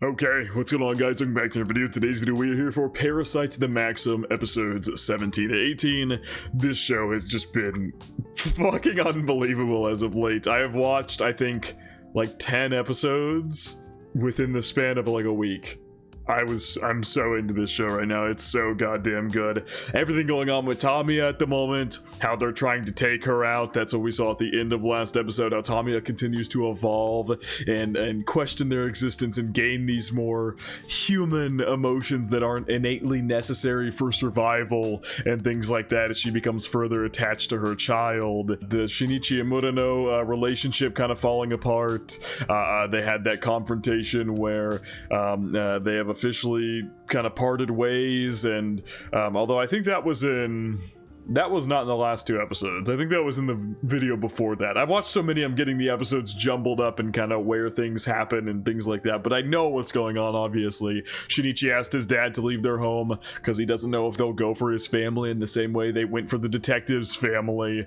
Okay, what's going on, guys? Welcome back to another video. Today's video, we are here for Parasyte the Maxim episodes 17 to 18. This show has just been fucking unbelievable as of late. I have watched, I think, like 10 episodes within the span of like a week. I'm so into this show right now. It's so goddamn good. Everything going on with Tamiya at the moment, how they're trying to take her out. That's what we saw at the end of last episode, how Tamiya continues to evolve and question their existence and gain these more human emotions that aren't innately necessary for survival and things like that as she becomes further attached to her child. The Shinichi and Murano relationship kind of falling apart. They had that confrontation where they have officially kind of parted ways, and although I think that was not in the last two episodes. I think that was in the video before that. I've watched so many, I'm getting the episodes jumbled up and kind of where things happen and things like that, but I know what's going on, obviously. Shinichi asked his dad to leave their home because he doesn't know if they'll go for his family in the same way they went for the detective's family.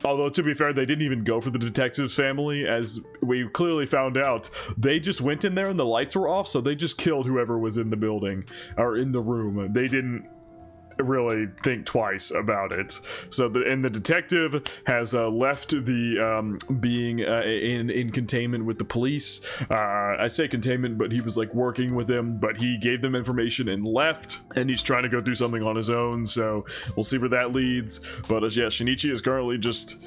Although, to be fair, they didn't even go for the detective's family, as we clearly found out. They just went in there and the lights were off, so they just killed whoever was in the building, or in the room. They didn't really think twice about it. So the detective has left the being in containment with the police. I say containment, but he was like working with them, but he gave them information and left, and he's trying to go do something on his own, so we'll see where that leads. But yeah, Shinichi is currently just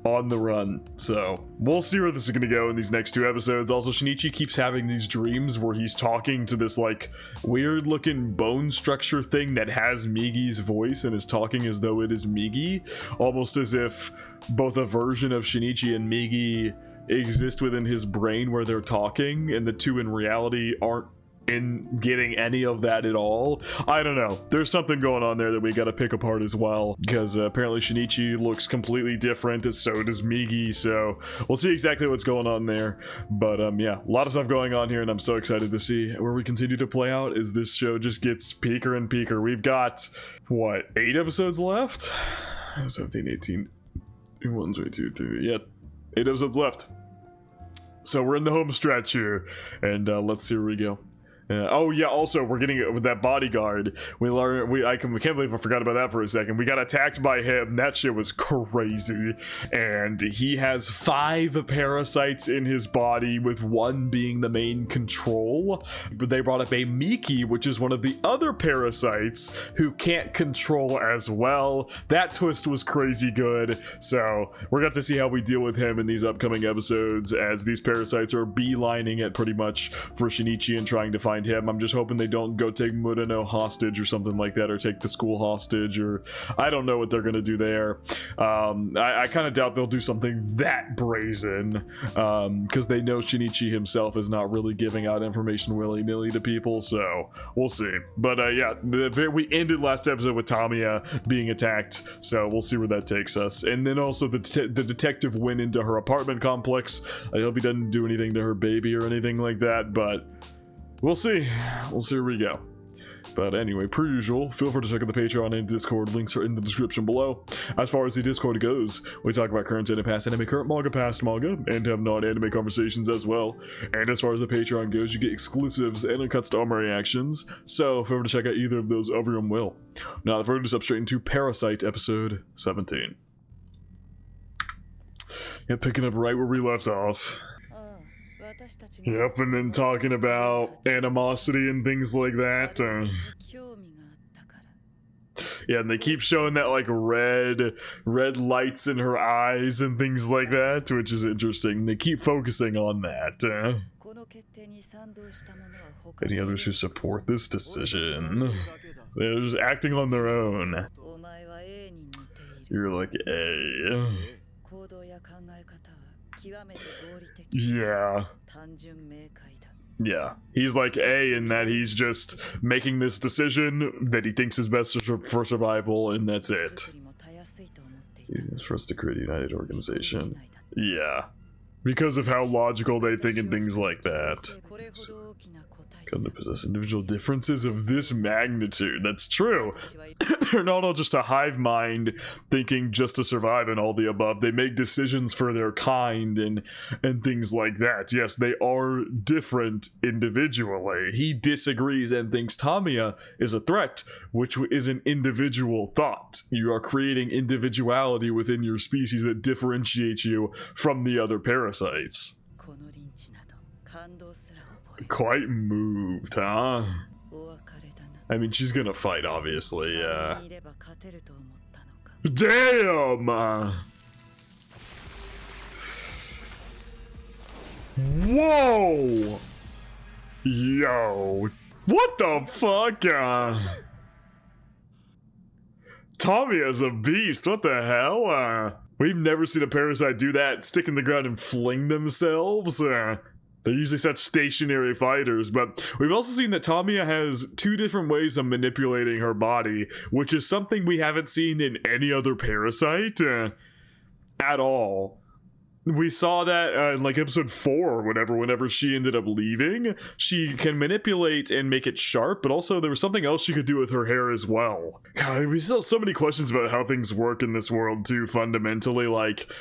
on the run, so we'll see where this is gonna go in these next two episodes. Also, Shinichi keeps having these dreams where he's talking to this like weird looking bone structure thing that has Migi's voice and is talking as though it is Migi, almost as if both a version of Shinichi and Migi exist within his brain where they're talking, and the two in reality aren't in getting any of that at all. I don't know, there's something going on there that we gotta pick apart as well, because apparently Shinichi looks completely different, and so does Migi, so we'll see exactly what's going on there. But yeah, a lot of stuff going on here, and I'm so excited to see where we continue to play out as this show just gets peaker and peaker. We've got, what, 8 episodes left? 17, 18, 1, 2, 3, yeah, 8 episodes left. So we're in the home stretch here, and let's see where we go. Oh yeah, also we're getting it with that bodyguard. I can't believe I forgot about that for a second. We got attacked by him. That shit was crazy. And he has 5 parasites in his body, with 1 being the main control. But they brought up a Miki, which is one of the other parasites who can't control as well. That twist was crazy good. So we're going to see how we deal with him in these upcoming episodes, as these parasites are beelining it pretty much for Shinichi and trying to find him. I'm just hoping they don't go take Murano hostage or something like that, or take the school hostage, or I don't know what they're gonna do there. I kind of doubt they'll do something that brazen, because they know Shinichi himself is not really giving out information willy-nilly to people, so we'll see. But yeah, we ended last episode with Tamiya being attacked, so we'll see where that takes us. And then also the detective went into her apartment complex. I hope he doesn't do anything to her baby or anything like that, but we'll see. We'll see where we go. But anyway, per usual, feel free to check out the Patreon and Discord. Links are in the description below. As far as the Discord goes, we talk about current anime, past anime, current manga, past manga, and have non-anime conversations as well. And as far as the Patreon goes, you get exclusives and uncuts to all my reactions. So feel free to check out either of those of your own will. Now, further to step straight into Parasyte episode 17. Yeah, picking up right where we left off. Yep, and then talking about animosity and things like that. Yeah, and they keep showing that like red lights in her eyes and things like that, which is interesting. They keep focusing on that. Any others who support this decision? They're just acting on their own. You're like, A. Yeah, he's like A in that he's just making this decision that he thinks is best for survival, and that's it. It's for us to create a united organization. Yeah, Because of how logical they think and things like that. Come to possess individual differences of this magnitude. That's true. They're not all just a hive mind thinking just to survive and all the above. They make decisions for their kind and things like that. Yes, they are different individually. He disagrees and thinks Tamiya is a threat, which is an individual thought. You are creating individuality within your species that differentiates you from the other parasites. Quite moved, huh? I mean, she's gonna fight, obviously, yeah. Damn! Whoa! Yo! What the fuck? Tommy is a beast, what the hell? We've never seen a parasite do that, stick in the ground and fling themselves. They're usually such stationary fighters, but we've also seen that Tamiya has two different ways of manipulating her body, which is something we haven't seen in any other parasite at all. We saw that in like episode 4 or whatever, whenever she ended up leaving. She can manipulate and make it sharp, but also there was something else she could do with her hair as well. God, we still have so many questions about how things work in this world too, fundamentally, like...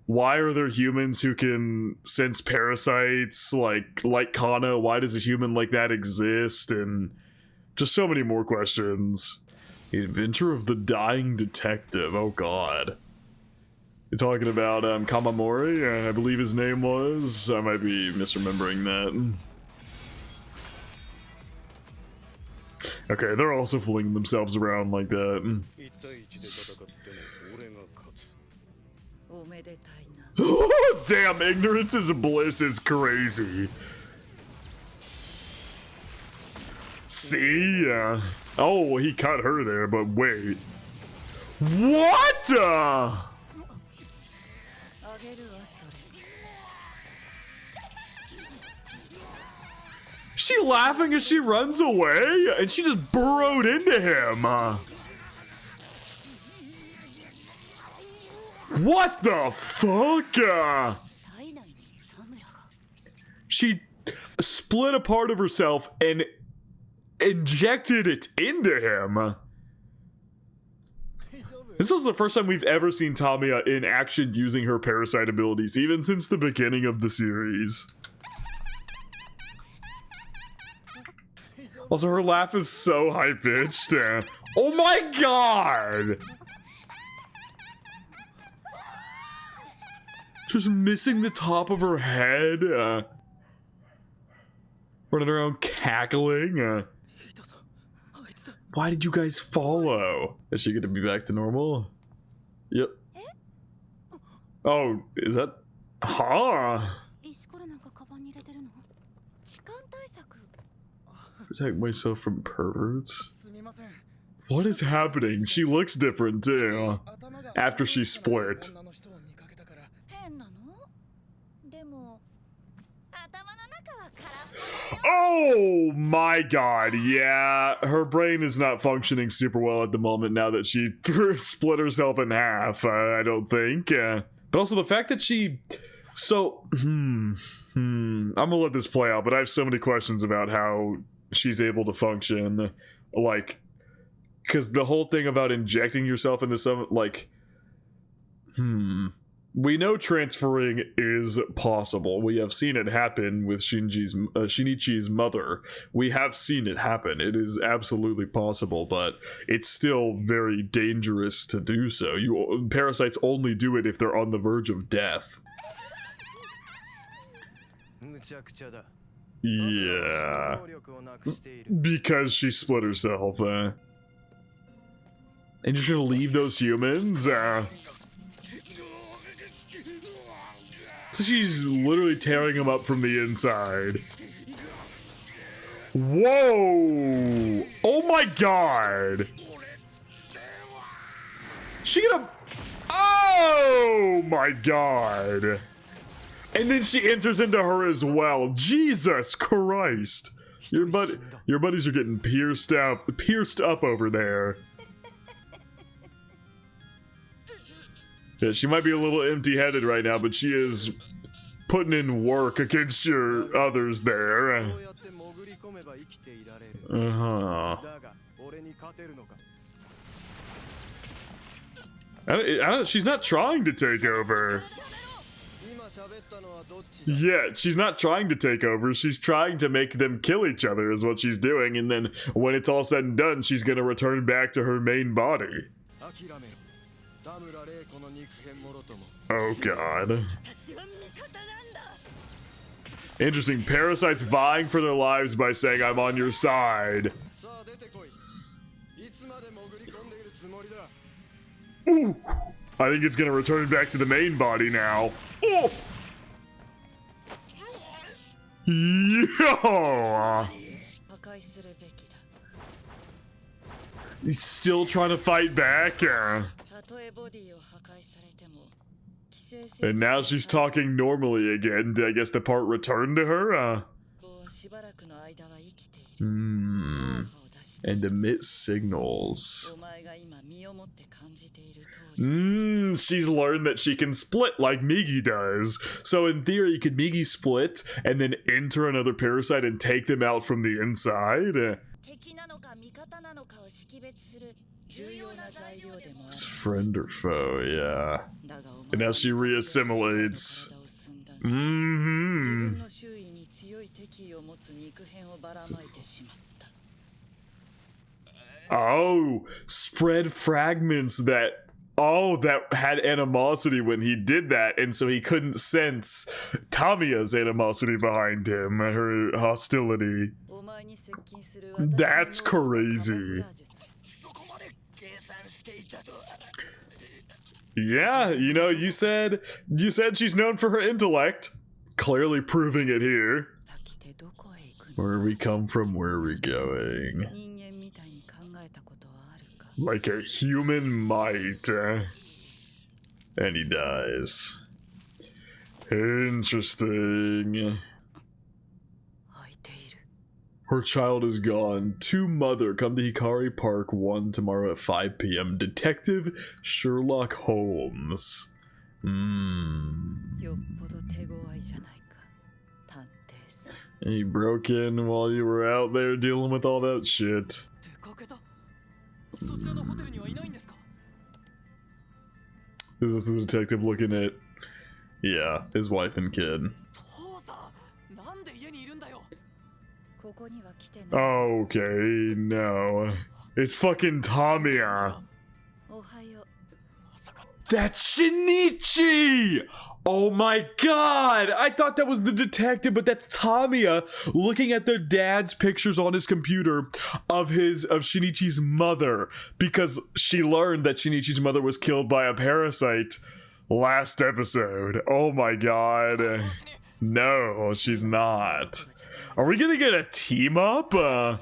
Why are there humans who can sense parasites like Kana? Why does a human like that exist? And just so many more questions. The Adventure of the Dying Detective. Oh god. You're talking about Kamamori, I believe his name was. I might be misremembering that. Okay, they're also flinging themselves around like that. Damn, ignorance is bliss is crazy. See? Oh, he cut her there, but wait. What? She laughing as she runs away? And she just burrowed into him. What the fuck? She split a part of herself and injected it into him. This is the first time we've ever seen Tamiya in action using her parasite abilities, even since the beginning of the series. Also, her laugh is so high-pitched. Oh my god! Just missing the top of her head. Running around cackling. Why did you guys follow? Is she gonna be back to normal? Yep. Oh, is that... Huh? Protect myself from perverts? What is happening? She looks different too. After she split. Oh my god, yeah. Her brain is not functioning super well at the moment now that she split herself in half, I don't think. But also the fact that she... So, I'm gonna let this play out, but I have so many questions about how she's able to function. Like, because the whole thing about injecting yourself into some, like... We know transferring is possible. We have seen it happen with Shinichi's mother. We have seen it happen. It is absolutely possible, but it's still very dangerous to do so. Parasites only do it if they're on the verge of death. Yeah. Because she split herself. And you're just gonna leave those humans? So she's literally tearing him up from the inside. Whoa! Oh my god! She gonna... Oh my god! And then she enters into her as well. Jesus Christ! Your buddies are getting pierced up over there. Yeah, she might be a little empty-headed right now, but she is putting in work against your others there. She's not trying to take over. Yeah, she's not trying to take over. She's trying to make them kill each other is what she's doing. And then when it's all said and done, she's going to return back to her main body. Oh, God. Interesting. Parasyte's vying for their lives by saying, I'm on your side. Ooh. I think it's gonna return back to the main body now. Oh! Yo! He's still trying to fight back. And now she's talking normally again. I guess the part returned to her? And emit signals. She's learned that she can split like Migi does. So in theory, could Migi split and then enter another parasite and take them out from the inside? It's friend or foe, yeah. And now she reassimilates. Oh, spread fragments that had animosity when he did that, and so he couldn't sense Tamiya's animosity behind him, her hostility. That's crazy. Yeah, you know, you said she's known for her intellect. Clearly proving it here. Where we come from, where are we going? Like a human might. And he dies. Interesting. Her child is gone. To mother. Come to Hikari Park 1 tomorrow at 5 p.m. Detective Sherlock Holmes. And he broke in while you were out there dealing with all that shit. This is the detective looking at, yeah, his wife and kid. Okay, no. It's fucking Tamiya. That's Shinichi! Oh my god! I thought that was the detective, but that's Tamiya looking at their dad's pictures on his computer of Shinichi's mother, because she learned that Shinichi's mother was killed by a parasite last episode. Oh my god. No, she's not. Are we gonna get a team up? Are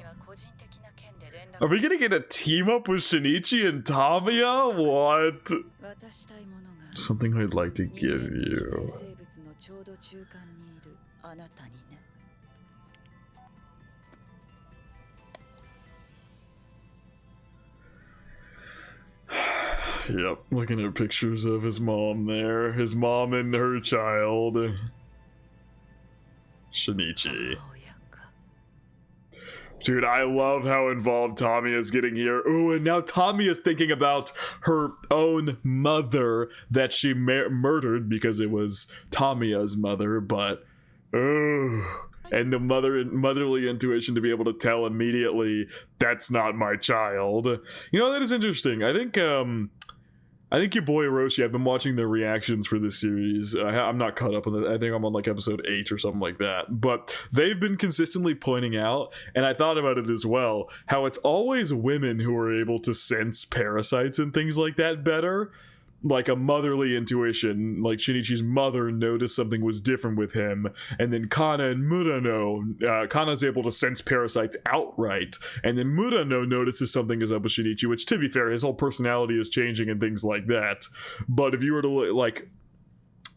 we gonna get a team up with Shinichi and Tamiya? What? Something I'd like to give you. Yep, looking at pictures of his mom there. His mom and her child. Shinichi. Dude, I love how involved Tamiya is getting here. Ooh, and now Tamiya is thinking about her own mother that she murdered because it was Tamiya's mother, but ooh. And the motherly intuition to be able to tell immediately that's not my child. You know, that is interesting. I think your boy Hiroshi, I've been watching the reactions for this series. I'm not caught up on it. I think I'm on like episode 8 or something like that. But they've been consistently pointing out, and I thought about it as well, how it's always women who are able to sense parasites and things like that better. Like a motherly intuition, like Shinichi's mother noticed something was different with him, and then Kana and Murano, Kana's able to sense parasites outright, and then Murano notices something is up with Shinichi, which, to be fair, his whole personality is changing and things like that. But if you were to look, like,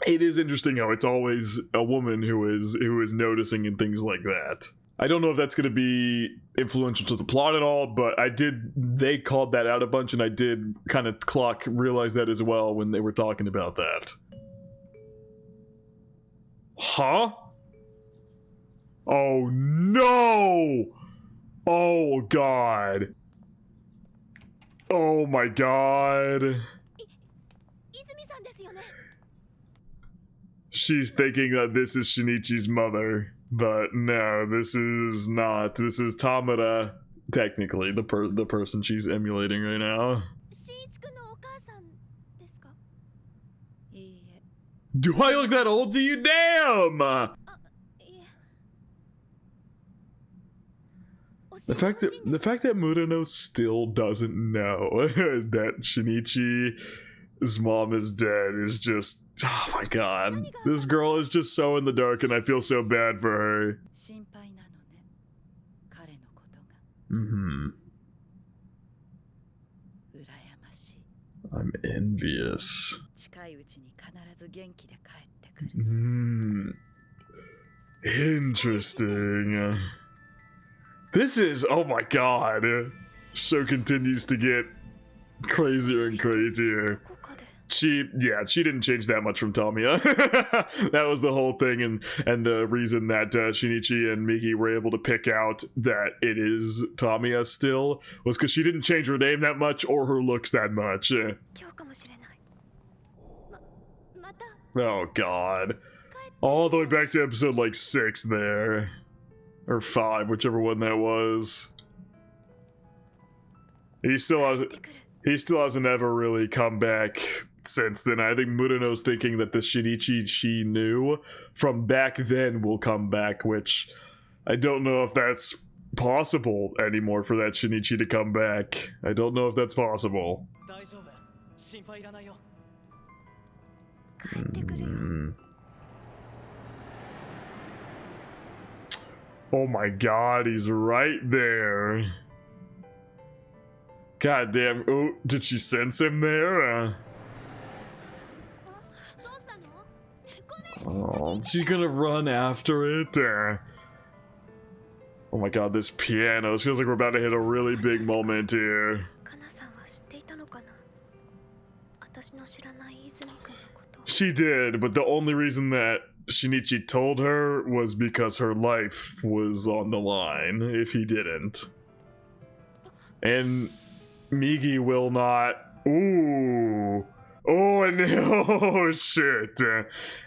it is interesting how it's always a woman who is noticing and things like that. I don't know if that's going to be influential to the plot at all, but they called that out a bunch, and I did kind of realize that as well when they were talking about that. Huh? Oh no! Oh god. Oh my god. She's thinking that this is Shinichi's mother, but no, this is not. This is Tamura, technically, the person she's emulating right now. Do I look that old to you? Damn! The fact that Murano still doesn't know that Shinichi's mom is dead is just, oh my god. This girl is just so in the dark and I feel so bad for her. I'm envious. Interesting. This is, oh my god. Show continues to get crazier and crazier. She didn't change that much from Tamiya. That was the whole thing, and the reason that Shinichi and Miki were able to pick out that it is Tamiya still was because she didn't change her name that much or her looks that much. Oh god. All the way back to episode like 6 there. Or 5, whichever one that was. He still hasn't ever really come back since then. I think Murano's thinking that the Shinichi she knew from back then will come back, which I don't know if that's possible anymore for that Shinichi to come back. I don't know if that's possible. Oh my god, he's right there. God damn. Oh, did she sense him there? Oh, is she gonna run after it? Oh my god, this piano. It feels like we're about to hit a really big moment here. She did, but the only reason that Shinichi told her was because her life was on the line if he didn't. And Migi will not. Ooh. Oh, and oh shit.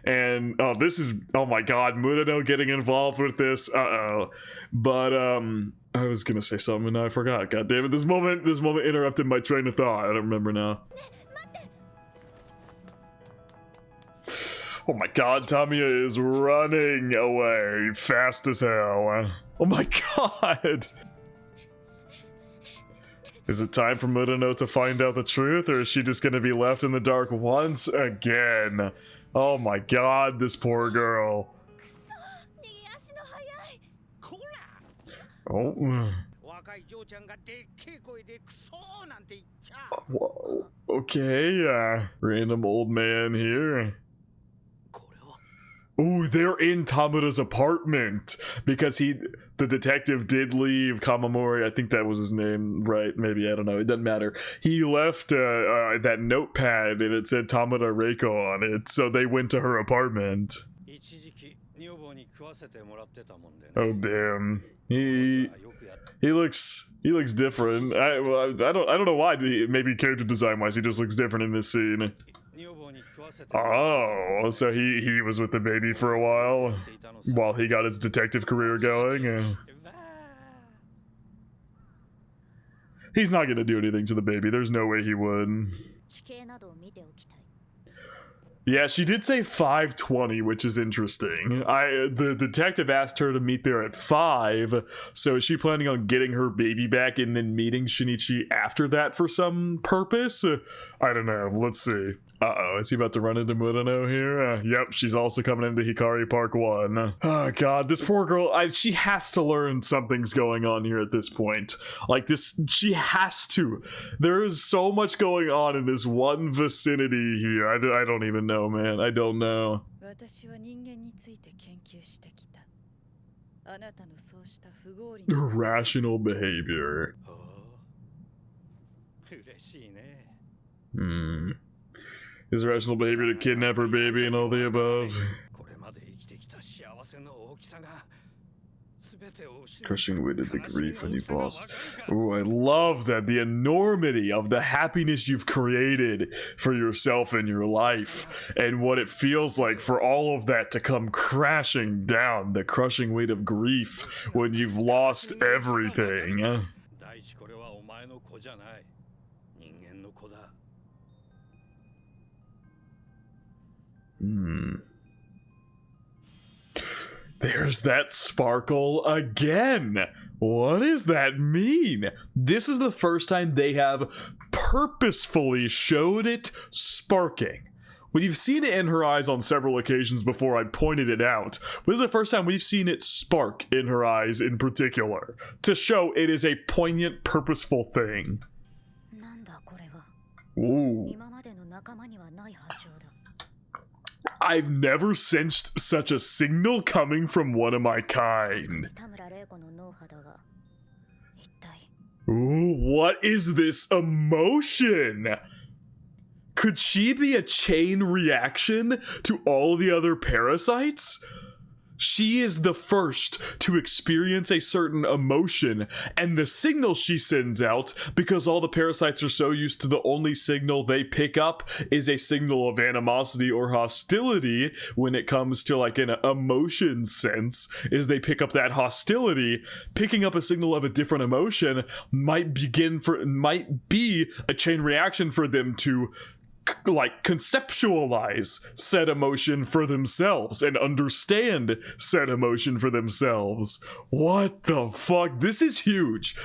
And oh, this is, oh my god, Murano getting involved with this. Uh-oh. But I was gonna say something and I forgot. God damn it. This moment interrupted my train of thought. I don't remember now. Oh my god, Tamiya is running away fast as hell. Oh my god! Is it time for Murano to find out the truth, or is she just gonna be left in the dark once again? Oh my god, this poor girl. Oh. Whoa. Okay, random old man here. Ooh, they're in Tamura's apartment because the detective did leave Kamamori. I think that was his name, right? Maybe, I don't know. It doesn't matter. He left that notepad and it said Tamura Reiko on it, so they went to her apartment. Oh damn, he looks different. I don't know why. Maybe character design wise, he just looks different in this scene. Oh, so he was with the baby for a while he got his detective career going. He's not gonna do anything to the baby. There's no way he would. Yeah, she did say 5:20, which is interesting. The detective asked her to meet there at 5, so is she planning on getting her baby back and then meeting Shinichi after that for some purpose? I don't know. Let's see. Uh-oh, is he about to run into Murano here? Yep, she's also coming into Hikari Park 1. Oh god, this poor girl, she has to learn something's going on here at this point. Like this, she has to. There is so much going on in this one vicinity here. I don't even know, man. I don't know. Irrational behavior. Is irrational behavior to kidnap her baby and all the above? Crushing weight of the grief when you've lost. Ooh, I love that. The enormity of the happiness you've created for yourself in your life, and what it feels like for all of that to come crashing down. The crushing weight of grief when you've lost everything. There's that sparkle again. What does that mean? This is the first time they have purposefully showed it sparking. We've seen it in her eyes on several occasions before. I pointed it out. But this is the first time we've seen it spark in her eyes in particular, to show it is a poignant, purposeful thing. Ooh. I've never sensed such a signal coming from one of my kind. Ooh, what is this emotion? Could she be a chain reaction to all the other parasites? She is the first to experience a certain emotion, and the signal she sends out, because all the parasites are so used to the only signal they pick up is a signal of animosity or hostility when it comes to like an emotion sense, is they pick up that hostility. Picking up a signal of a different emotion might be a chain reaction for them to like conceptualize said emotion for themselves and understand said emotion for themselves. What the fuck? This is huge.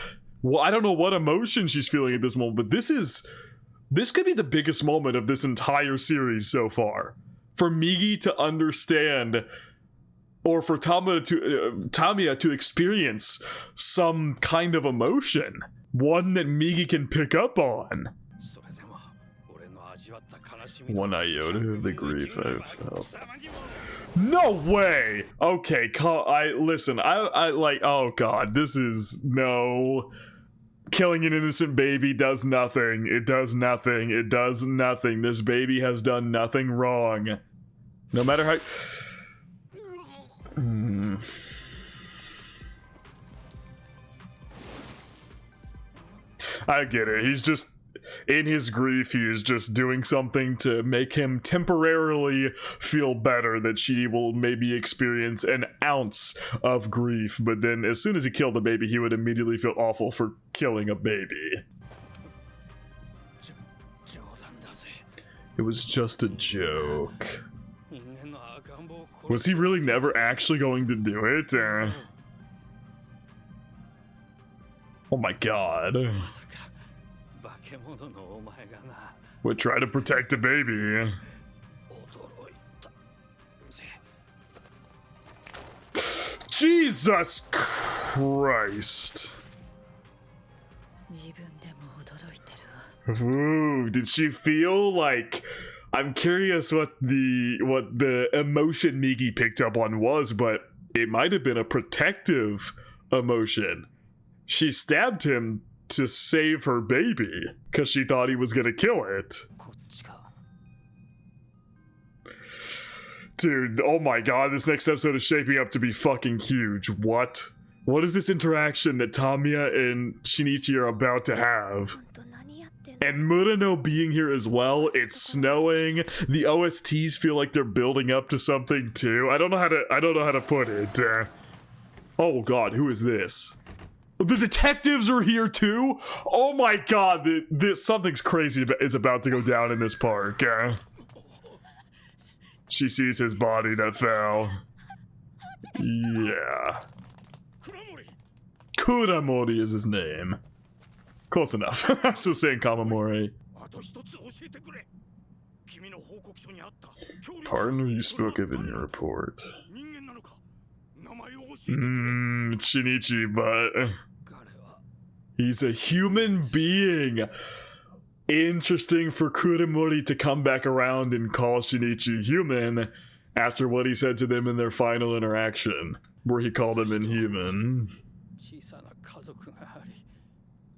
Well, I don't know what emotion she's feeling at this moment, but this could be the biggest moment of this entire series so far. For Migi to understand, or for Tamiya to experience some kind of emotion, one that Migi can pick up on. One iota of the grief I've felt. No way! Okay, I like, oh god, this is, no. Killing an innocent baby does nothing. It does nothing. It does nothing. This baby has done nothing wrong. No matter how... I get it. He's just... in his grief, he is just doing something to make him temporarily feel better, that she will maybe experience an ounce of grief, but then as soon as he killed the baby, he would immediately feel awful for killing a baby. It was just a joke. Was he really never actually going to do it? Oh my god. Would try to protect a baby. Jesus Christ. Ooh, did she feel like... I'm curious what the emotion Migi picked up on was, but it might have been a protective emotion. She stabbed him to save her baby because she thought he was gonna kill it. Dude, oh my god, this next episode is shaping up to be fucking huge. What is this interaction that Tamiya and Shinichi are about to have? And Murano being here as well. It's snowing. The OSTs feel like they're building up to something too. I don't know how to put it. Oh god, who is this? The detectives are here too? Oh my god, something's crazy is about to go down in this park. She sees his body that fell. Yeah. Kuramori is his name. Close enough. I'm still saying Kamamori. Partner you spoke of in your report. It's Shinichi, but... he's a human being. Interesting for Kuramori to come back around and call Shinichi human after what he said to them in their final interaction, where he called him inhuman.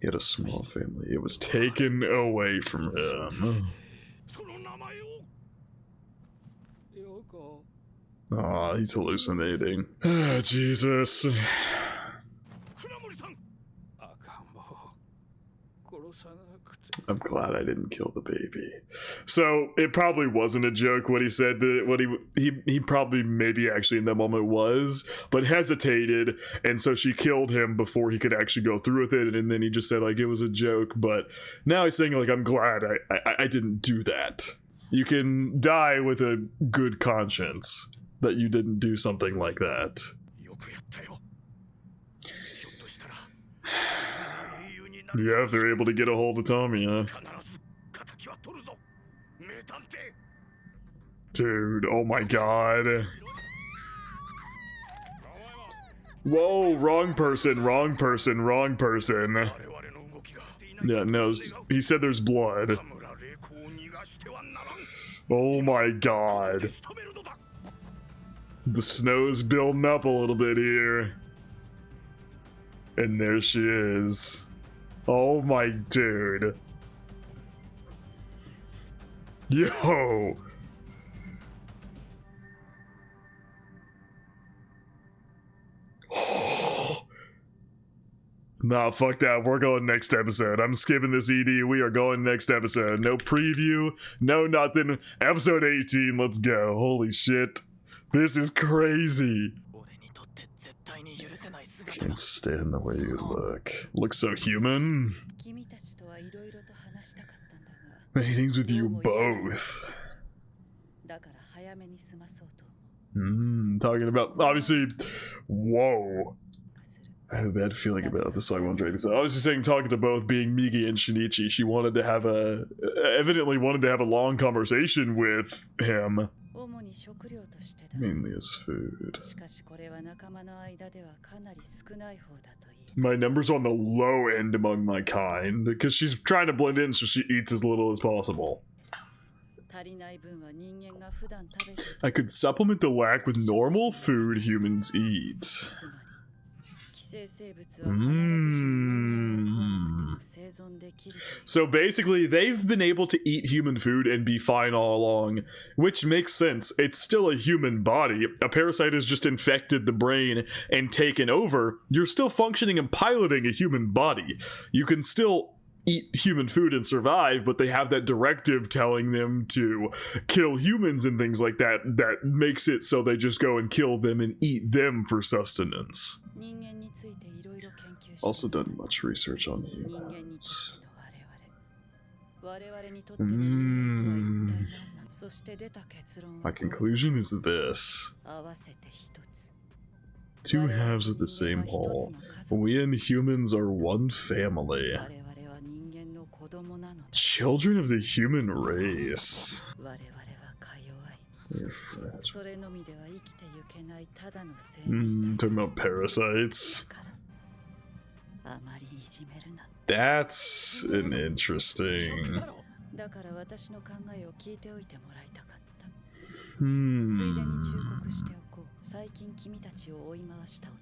He had a small family. It was taken away from him. Oh, he's hallucinating. Ah, Jesus. I'm glad I didn't kill the baby. So it probably wasn't a joke what he said. What he probably maybe actually in that moment was, but hesitated, and so she killed him before he could actually go through with it. And then he just said like it was a joke. But now he's saying like I'm glad I didn't do that. You can die with a good conscience that you didn't do something like that. Yeah, if they're able to get a hold of Tommy, huh? Dude, oh my god. Whoa, wrong person, wrong person, wrong person. Yeah, no, he said there's blood. Oh my god. The snow's building up a little bit here. And there she is. Oh my dude. Yo. Nah, fuck that. We're going next episode. I'm skipping this ED. We are going next episode. No preview. No nothing. Episode 18. Let's go. Holy shit. This is crazy. Can't stand the way you look. Look so human. Many things with you both. Talking about, obviously, whoa. I have a bad feeling about this, so I won't drag this out. I was just saying, talking to both being Migi and Shinichi, she wanted to have evidently wanted to have a long conversation with him. Mainly as food. My number's on the low end among my kind, because she's trying to blend in so she eats as little as possible. I could supplement the lack with normal food humans eat. So basically, they've been able to eat human food and be fine all along, which makes sense. It's still a human body. A parasite has just infected the brain and taken over. You're still functioning and piloting a human body. You can still eat human food and survive, but they have that directive telling them to kill humans and things like that. That makes it so they just go and kill them and eat them for sustenance. Also done much research on humans. My conclusion is this. Two halves of the same whole. We and humans are one family. Children of the human race. Talking about parasites. That's an interesting.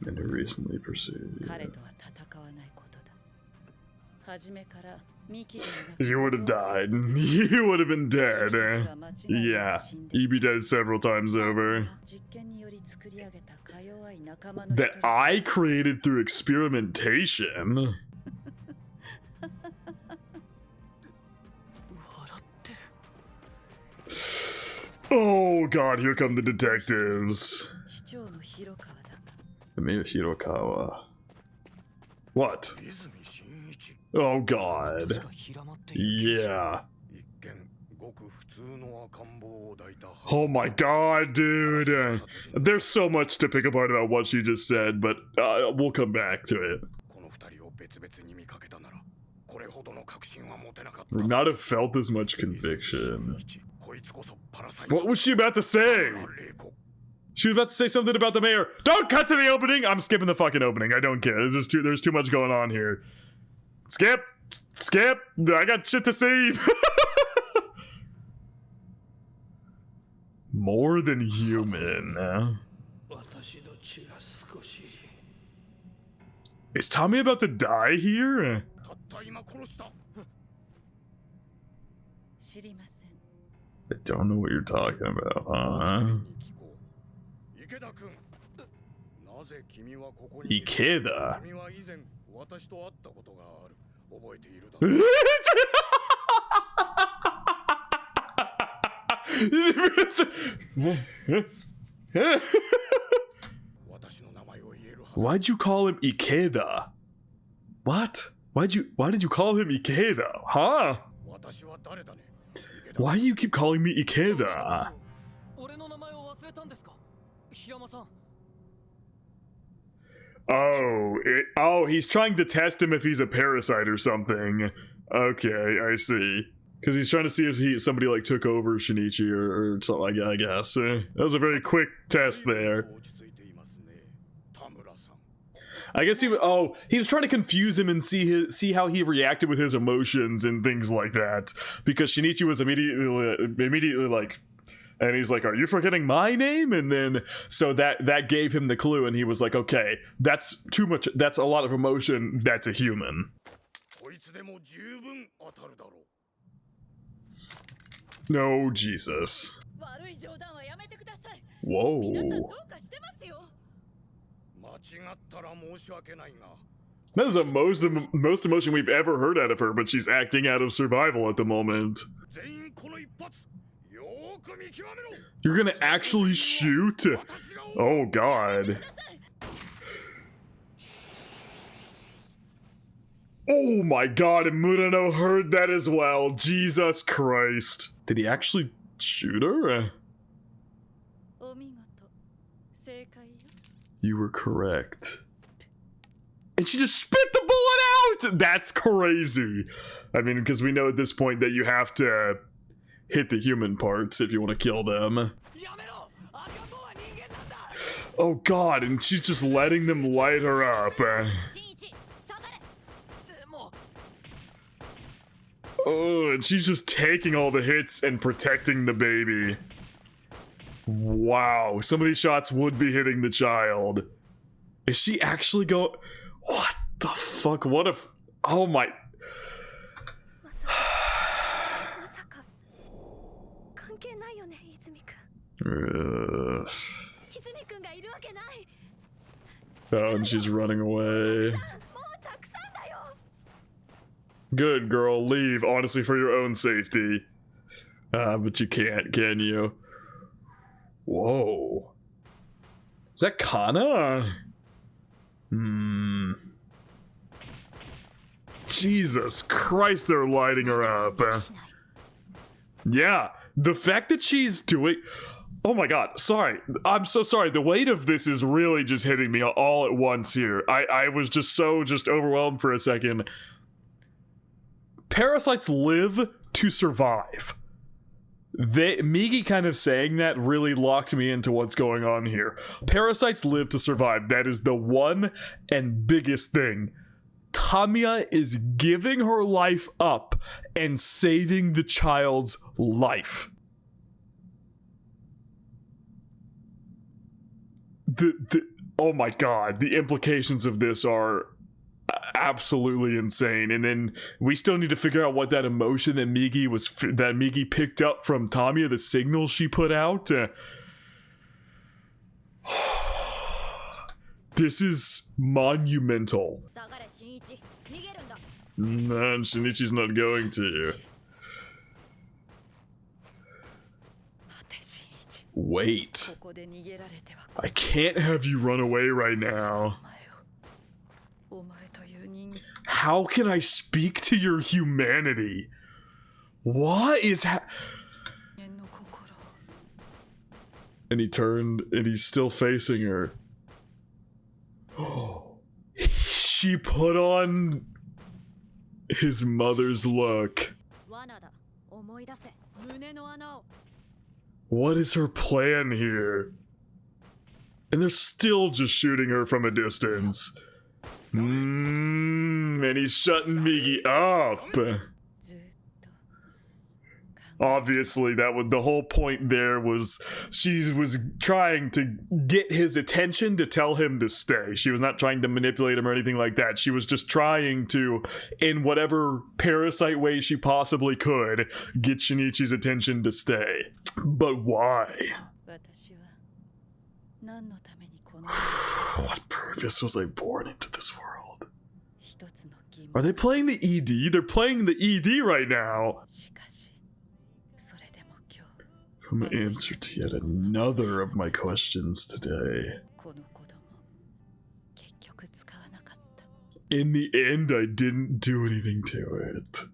And who recently pursued. You would have died. You would have been dead. Yeah, you'd be dead several times over. That I created through experimentation. Oh god, here come the detectives. Maybe Hirokawa. What? Oh god. Yeah. Oh my god, dude. There's so much to pick apart about what she just said, but we'll come back to it. Would not have felt as much conviction. What was she about to say? She was about to say something about the mayor. Don't cut to the opening! I'm skipping the fucking opening. I don't care. There's too much going on here. Skip! Skip! I got shit to see! More than human. Is Tommy about to die here? I don't know what you're talking about, huh? Ikeda. Why'd you call him Ikeda? What? Why did you call him Ikeda? Huh? Why do you keep calling me Ikeda? Oh, he's trying to test him if he's a parasite or something. Okay, I see. Because he's trying to see if somebody like took over Shinichi or something, I guess. That was a very quick test there. I guess he was trying to confuse him and see how he reacted with his emotions and things like that. Because Shinichi was immediately like, and he's like, "Are you forgetting my name?" And then so that gave him the clue, and he was like, "Okay, that's too much. That's a lot of emotion. That's a human." No, Jesus. Whoa. That is the most emotion we've ever heard out of her, but she's acting out of survival at the moment. You're gonna actually shoot? Oh god. Oh my god, and Murano heard that as well. Jesus Christ. Did he actually shoot her? You were correct. And she just spit the bullet out! That's crazy. I mean, because we know at this point that you have to hit the human parts if you want to kill them. Oh god, and she's just letting them light her up. Oh, and she's just taking all the hits and protecting the baby. Wow, some of these shots would be hitting the child. Is she actually go? What the fuck? What if? Oh my. Oh, and she's running away. Good girl, leave, honestly, for your own safety. But you can't, can you? Whoa. Is that Kana? Jesus Christ, they're lighting her up. Yeah, the fact that she's doing... Oh my god, sorry. I'm so sorry. The weight of this is really just hitting me all at once here. I was just overwhelmed for a second. Parasites live to survive. Migi kind of saying that really locked me into what's going on here. Parasites live to survive. That is the one and biggest thing. Tamiya is giving her life up and saving the child's life. Oh my god, the implications of this are absolutely insane. And then we still need to figure out what that emotion that Migi picked up from Tamiya, the signal she put out. This is monumental. Man, Shinichi's not going to. Wait. I can't have you run away right now. How can I speak to your humanity? What is And he turned and he's still facing her. She put on his mother's look. What is her plan here? And they're still just shooting her from a distance. And he's shutting Migi up. Obviously, the whole point there was she was trying to get his attention to tell him to stay. She was not trying to manipulate him or anything like that. She was just trying to, in whatever parasite way she possibly could, get Shinichi's attention to stay. But why? What purpose was I born into this world? Are they playing the ED? They're playing the ED right now. Come answer to yet another of my questions today. In the end, I didn't do anything to it.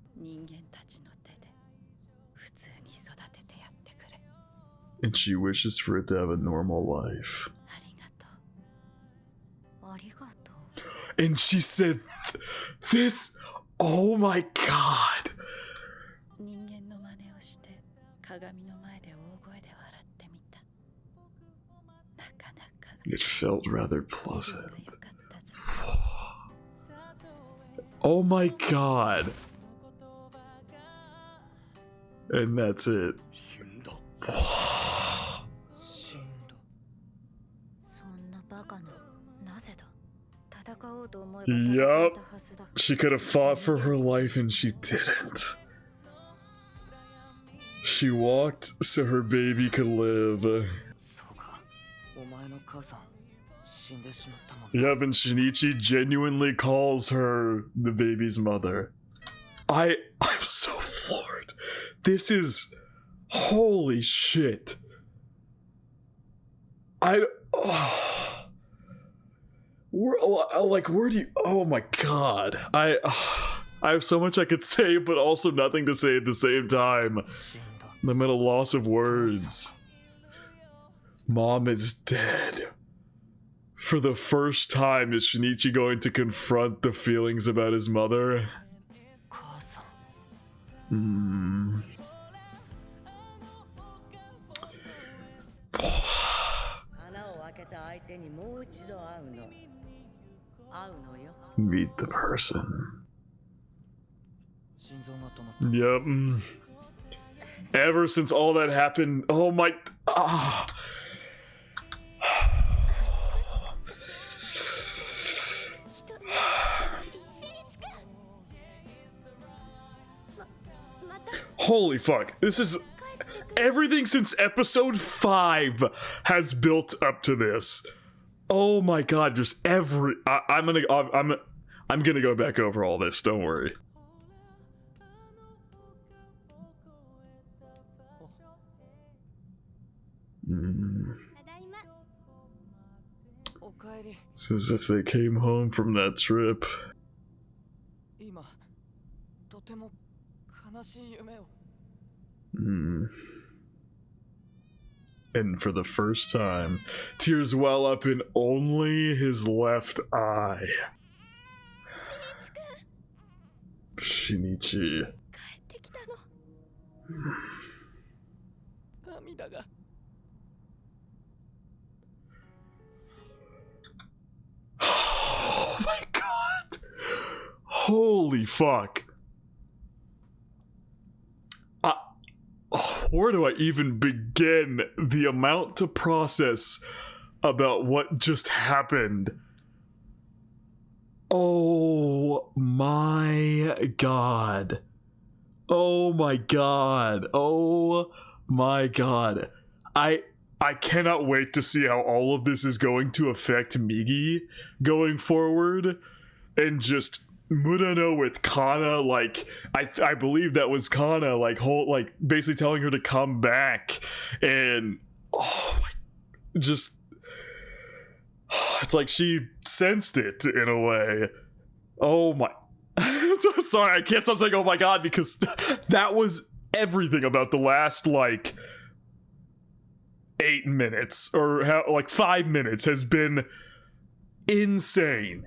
And she wishes for it to have a normal life. And she said this. Oh my god. It felt rather pleasant. Oh my god. And that's it. Yup. She could have fought for her life and she didn't. She walked so her baby could live. Yep, and Shinichi genuinely calls her the baby's mother. I'm so floored. This is... Holy shit. Where do you... Oh my god. I have so much I could say, but also nothing to say at the same time. I'm at a loss of words. Mom is dead. For the first time, is Shinichi going to confront the feelings about his mother? Meet the person. Yep. Ever since all that happened, oh my... Holy fuck. This is... Everything since episode 5 has built up to this. Oh my god, just every... I'm gonna go back over all this, don't worry. It's as if they came home from that trip. And for the first time, tears well up in only his left eye. Shinichi. Oh my god! Holy fuck! Where do I even begin? The amount to process about what just happened. Oh my god. Oh my god. Oh my god. I cannot wait to see how all of this is going to affect Migi going forward. And just Murano with Kana, like I believe that was Kana, like basically telling her to come back, and oh my, just it's like she sensed it in a way. Oh my, sorry, I can't stop saying oh my god, because that was everything about the last like 8 minutes or like 5 minutes has been insane.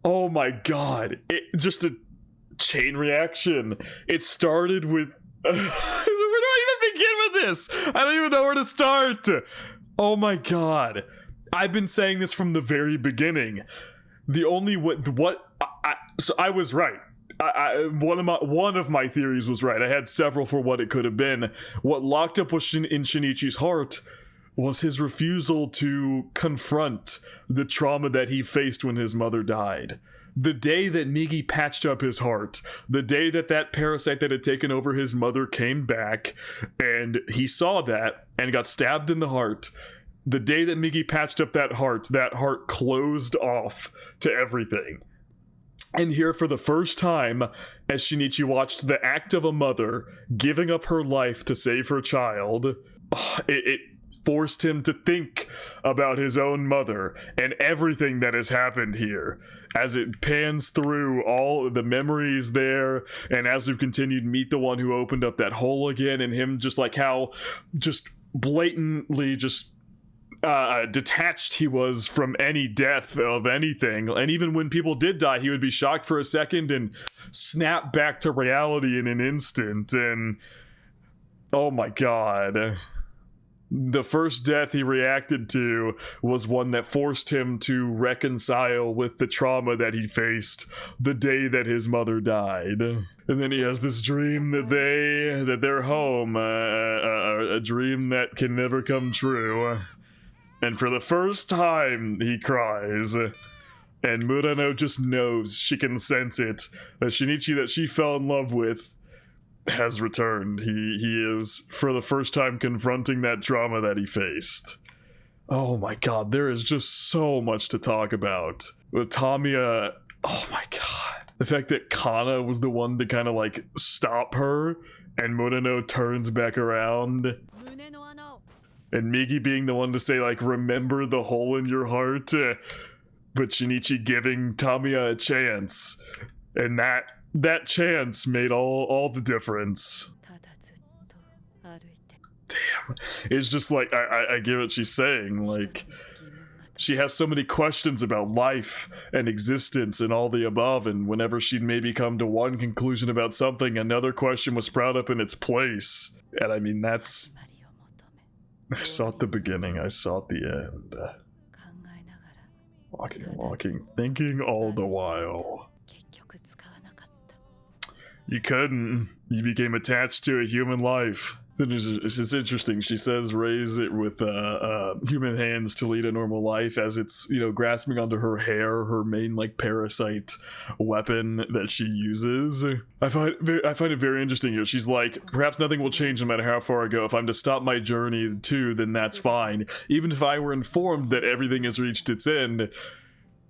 Oh my god, just a chain reaction. It started with... Where do I even begin with this? I don't even know where to start. Oh my god. I've been saying this from the very beginning. The only so I was right. One of my theories was right. I had several for what it could have been. What locked up was in Shinichi's heart was his refusal to confront the trauma that he faced when his mother died. The day that Migi patched up his heart, the day that that parasite that had taken over his mother came back, and he saw that and got stabbed in the heart, The day that Migi patched up that heart closed off to everything. And here, for the first time, as Shinichi watched the act of a mother giving up her life to save her child, it forced him to think about his own mother and everything that has happened here. As it pans through all the memories there, and as we've continued, meet the one who opened up that hole again, and him just like how just blatantly just detached he was from any death of anything. And even when people did die, he would be shocked for a second and snap back to reality in an instant. And oh my god, the first death he reacted to was one that forced him to reconcile with the trauma that he faced the day that his mother died. And then he has this dream that they're home, a dream that can never come true. And for the first time, he cries. And Murano just knows, she can sense it, that Shinichi that she fell in love with has returned. He is, for the first time, confronting that trauma that he faced. Oh my god, there is just so much to talk about. With Tamiya, oh my god. The fact that Kana was the one to kind of like stop her, and Murano turns back around. And Migi being the one to say, like, remember the hole in your heart, but Shinichi giving Tamiya a chance. And that chance made all the difference. Damn. It's just like, I get what she's saying. Like, she has so many questions about life and existence and all the above, and whenever she'd maybe come to one conclusion about something, another question was sprout up in its place. And I mean, that's... I saw at the beginning, I saw at the end. Walking, thinking all the while. You couldn't. You became attached to a human life. It's interesting. She says raise it with human hands to lead a normal life, as it's, you know, grasping onto her hair, her main like parasite weapon that she uses. I find it very interesting here. She's like, perhaps nothing will change no matter how far I go. If I'm to stop my journey too, then that's fine. Even if I were informed that everything has reached its end,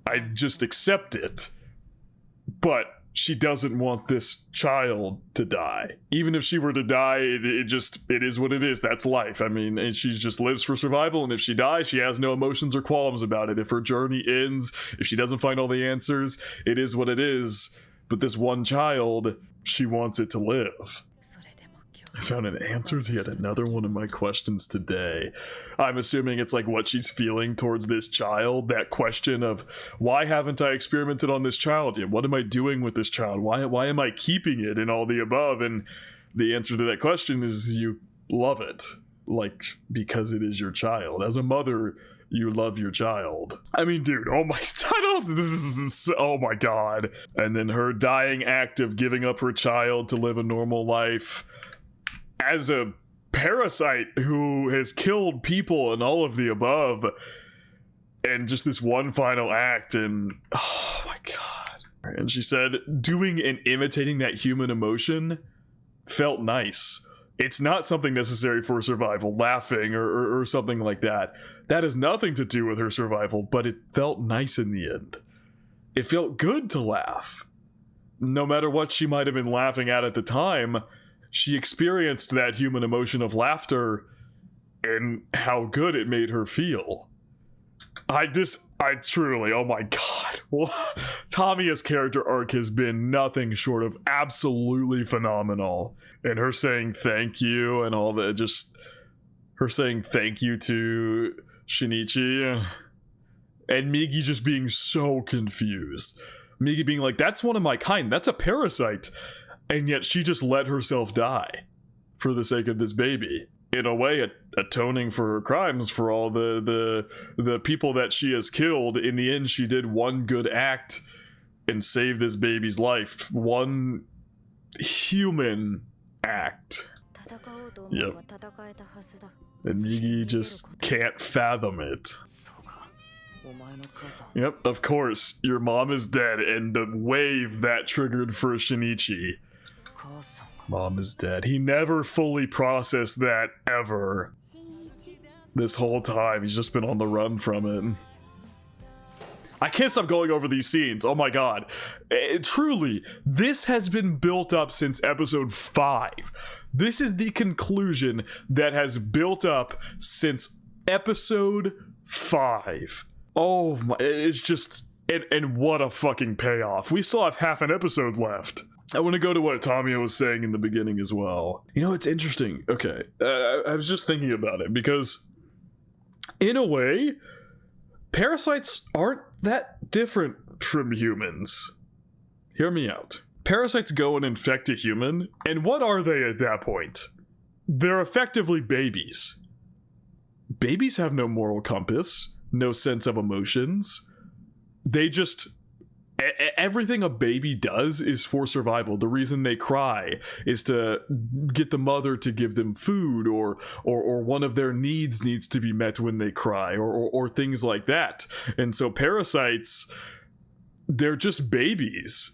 I'd just accept it. But she doesn't want this child to die. Even if she were to die, it is what it is. That's life. I mean, and she just lives for survival, and if she dies, she has no emotions or qualms about it. If her journey ends, if she doesn't find all the answers, it is what it is. But this one child, she wants it to live. I found an answer to yet another one of my questions today. I'm assuming it's like what she's feeling towards this child. That question of, why haven't I experimented on this child yet? What am I doing with this child? Why am I keeping it, and all the above? And the answer to that question is you love it. Like, because it is your child. As a mother, you love your child. I mean, dude, oh my, oh my god. And then her dying act of giving up her child to live a normal life. As a parasite who has killed people and all of the above, and just this one final act, and oh my god. And she said doing and imitating that human emotion felt nice. It's not something necessary for survival, laughing or something like that. That has nothing to do with her survival, but it felt nice in the end. It felt good to laugh. No matter what she might have been laughing at the time, she experienced that human emotion of laughter and how good it made her feel. I truly, oh my god. Well, Tamiya's character arc has been nothing short of absolutely phenomenal. And her saying thank you and all that, just her saying thank you to Shinichi. And Migi just being so confused. Migi being like, that's one of my kind, that's a parasite. And yet she just let herself die for the sake of this baby. In a way, atoning for her crimes, for all the people that she has killed. In the end, she did one good act and saved this baby's life. One human act. Yep. And Migi just can't fathom it. Yep, of course, your mom is dead, and the wave that triggered for Shinichi. Mom is dead. He never fully processed that, ever. this whole time. He's just been on the run from it. I can't stop going over these scenes. Oh my god. Truly, this has been built up since episode 5. This is the conclusion that has built up since episode 5. Oh my, it's just, and what a fucking payoff. We still have half an episode left. I want to go to what Tamiya was saying in the beginning as well. You know, it's interesting. Okay, I was just thinking about it because, in a way, parasites aren't that different from humans. Hear me out. Parasites go and infect a human, and what are they at that point? They're effectively babies. Babies have no moral compass, no sense of emotions. They just... everything a baby does is for survival. The reason they cry is to get the mother to give them food, or one of their needs to be met when they cry, or things like that. And so parasites, they're just babies.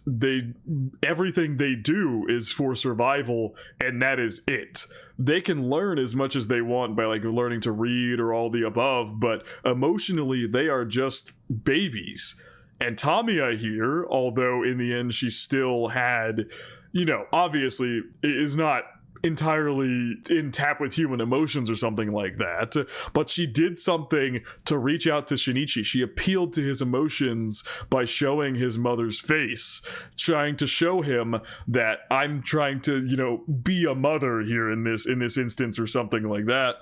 Everything they do is for survival, and that is it. They can learn as much as they want by like learning to read or all the above, but emotionally they are just babies. And Tamiya here, although in the end she still had, you know, obviously is not entirely in tap with human emotions or something like that, but she did something to reach out to Shinichi. She appealed to his emotions by showing his mother's face, trying to show him that I'm trying to, you know, be a mother here in this instance or something like that.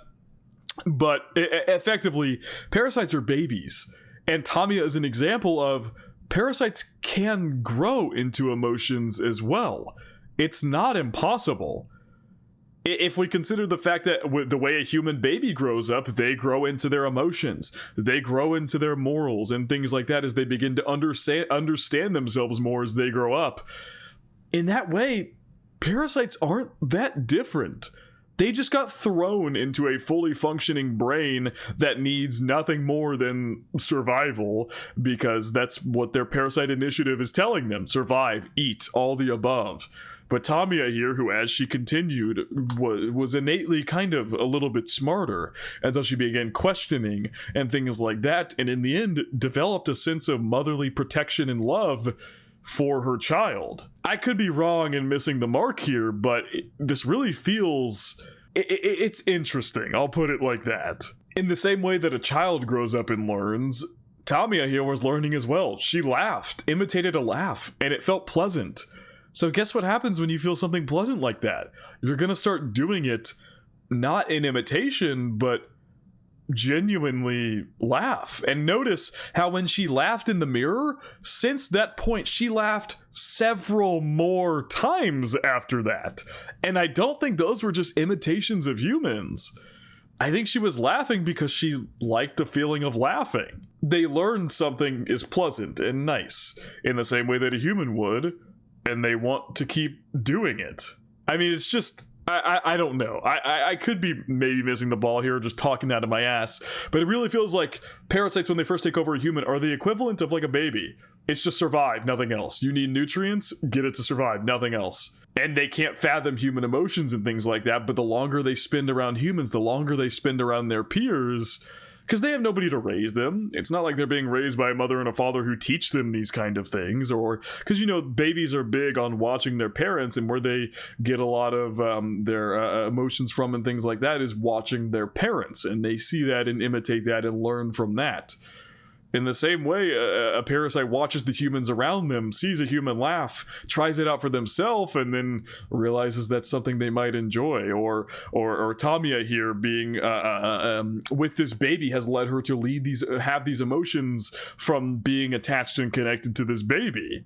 But effectively, parasites are babies. And Tamiya is an example of parasites can grow into emotions as well. It's not impossible. If we consider the fact that the way a human baby grows up, they grow into their emotions, they grow into their morals and things like that as they begin to understand themselves more as they grow up. In that way, parasites aren't that different. They just got thrown into a fully functioning brain that needs nothing more than survival, because that's what their parasite initiative is telling them. Survive, eat, all the above. But Tamiya here, who as she continued was innately kind of a little bit smarter until she began questioning and things like that, and in the end developed a sense of motherly protection and love for her child. I could be wrong and missing the mark here, but this really feels... it's interesting, I'll put it like that. In the same way that a child grows up and learns, Tamiya here was learning as well. She laughed, imitated a laugh, and it felt pleasant. So guess what happens when you feel something pleasant like that? You're gonna start doing it, not in imitation, but genuinely laugh. And notice how when she laughed in the mirror, since that point she laughed several more times after that. And I don't think those were just imitations of humans. I think she was laughing because she liked the feeling of laughing. They learned something is pleasant and nice in the same way that a human would, and they want to keep doing it. I mean, it's just... I don't know. I could be maybe missing the ball here, just talking out of my ass, but it really feels like parasites, when they first take over a human, are the equivalent of like a baby. It's just survive, nothing else. You need nutrients, get it to survive, nothing else. And they can't fathom human emotions and things like that, but the longer they spend around humans, the longer they spend around their peers, because they have nobody to raise them. It's not like they're being raised by a mother and a father who teach them these kind of things, or because, you know, babies are big on watching their parents, and where they get a lot of their emotions from and things like that is watching their parents, and they see that and imitate that and learn from that. In the same way, a parasite watches the humans around them, sees a human laugh, tries it out for themselves, and then realizes that's something they might enjoy. Or Tamiya here being with this baby has led her to have these emotions from being attached and connected to this baby.